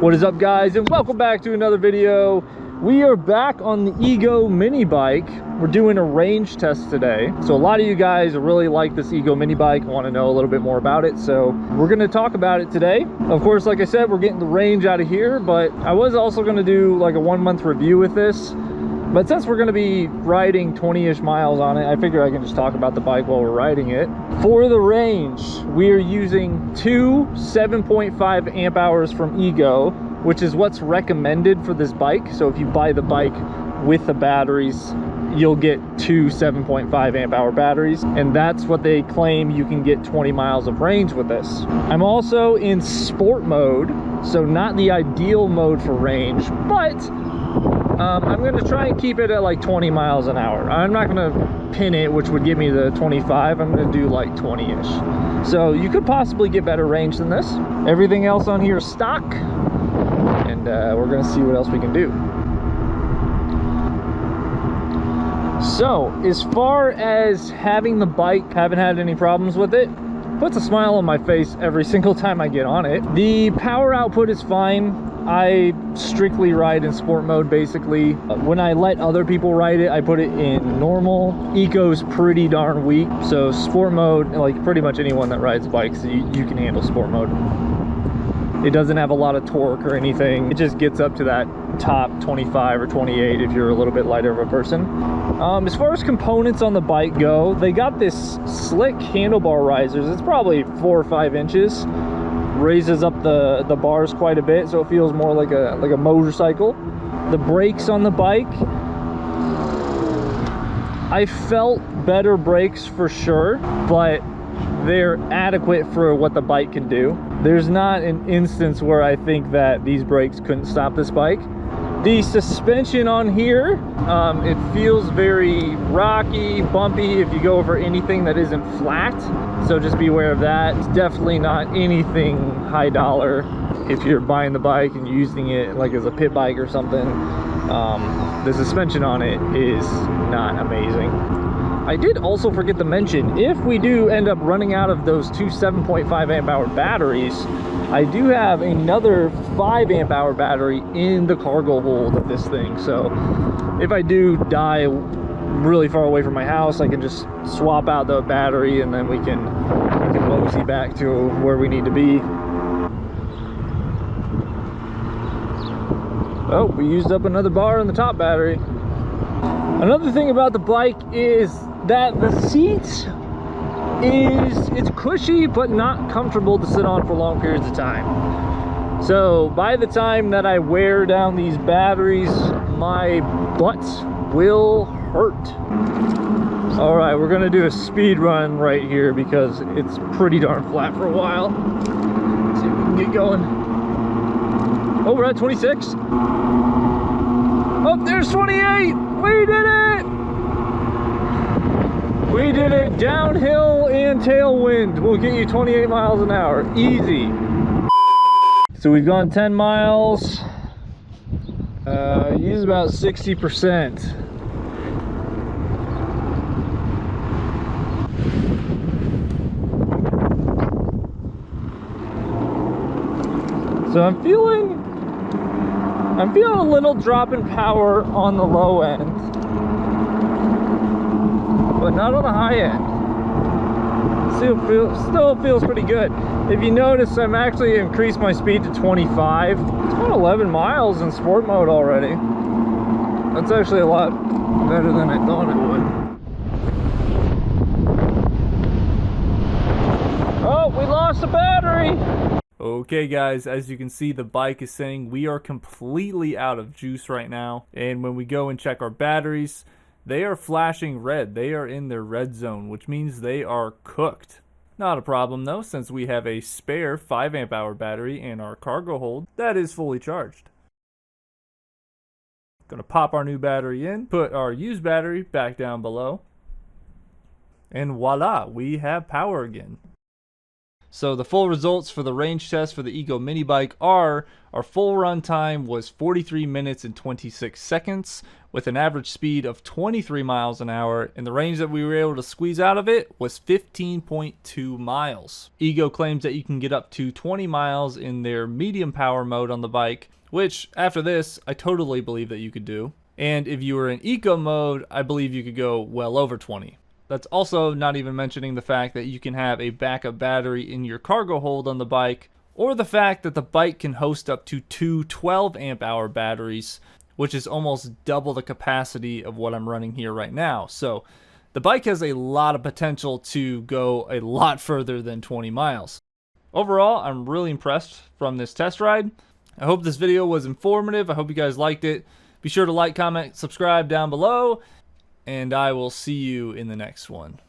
What is up, guys, and welcome back to another video. We are back on the Ego mini bike. We're doing a range test today. So a lot of you guys really like this Ego mini bike, want to know a little bit more about it. So we're going to talk about it today. Of course, like I said, we're getting the range out of here, but I was also going to do like a 1-month review with this. But since we're going to be riding 20-ish miles on it, I figure I can just talk about the bike while we're riding it. For the range, we are using two 7.5 amp hours from Ego, which is what's recommended for this bike. So if you buy the bike with the batteries, you'll get two 7.5 amp hour batteries, and that's what they claim you can get 20 miles of range with this. I'm also in sport mode, so not the ideal mode for range, but I'm going to try and keep it at like 20 miles an hour. I'm not going to pin it, which would give me the 25. I'm going to do like 20-ish. So you could possibly get better range than this. Everything else on here is stock, and we're going to see what else we can do. So as far as having the bike, haven't had any problems with it. Puts a smile on my face every single time I get on it. The power output is fine. I strictly ride in sport mode basically. When I let other people ride it, I put it in normal. Eco's pretty darn weak, so sport mode, like pretty much anyone that rides bikes, you can handle sport mode. It doesn't have a lot of torque or anything. It just gets up to that top 25 or 28 if you're a little bit lighter of a person. As far as components on the bike go, they got this slick handlebar risers. It's probably 4 or 5 inches. Raises up the bars quite a bit, so it feels more like a motorcycle. The brakes on the bike, I felt better brakes for sure, but they're adequate for what the bike can do. There's not an instance where I think that these brakes couldn't stop this bike. The suspension on here, it feels very rocky, bumpy if you go over anything that isn't flat. So just be aware of that. It's definitely not anything high dollar if you're buying the bike and using it like as a pit bike or something. The suspension on it is not amazing. I did also forget to mention, if we do end up running out of those two 7.5 amp hour batteries, I do have another 5 amp hour battery in the cargo hold of this thing. So if I do die really far away from my house, I can just swap out the battery and then we can mosey back to where we need to be. Oh, we used up another bar in the top battery. Another thing about the bike is that the seat it's cushy but not comfortable to sit on for long periods of time. So by the time that I wear down these batteries, my butt will hurt. All right, we're gonna do a speed run right here because it's pretty darn flat for a while. Let's see if we can get going. Oh, we're at 26. Oh, there's 28. We did it. We did it. Downhill and tailwind will get you 28 miles an hour. Easy. So we've gone 10 miles. Use about 60%. So I'm feeling a little drop in power on the low end, but not on the high end. Still feels pretty good. If you notice, I'm actually increased my speed to 25. It's about 11 miles in sport mode already. That's actually a lot better than I thought it would. Oh, we lost the battery. Okay guys, as you can see, the bike is saying we are completely out of juice right now, and when we go and check our batteries, they are flashing red. They are in their red zone, which means they are cooked. Not a problem though, since we have a spare 5 amp hour battery in our cargo hold that is fully charged. Gonna pop our new battery in, put our used battery back down below, and voila, we have power again. So the full results for the range test for the Ego mini bike are: our full run time was 43 minutes and 26 seconds with an average speed of 23 miles an hour, and the range that we were able to squeeze out of it was 15.2 miles. Ego claims that you can get up to 20 miles in their medium power mode on the bike, which after this I totally believe that you could do. And if you were in eco mode, I believe you could go well over 20. That's also not even mentioning the fact that you can have a backup battery in your cargo hold on the bike, or the fact that the bike can host up to two 12 amp hour batteries, which is almost double the capacity of what I'm running here right now. So the bike has a lot of potential to go a lot further than 20 miles. Overall, I'm really impressed from this test ride. I hope this video was informative. I hope you guys liked it. Be sure to like, comment, subscribe down below, and I will see you in the next one.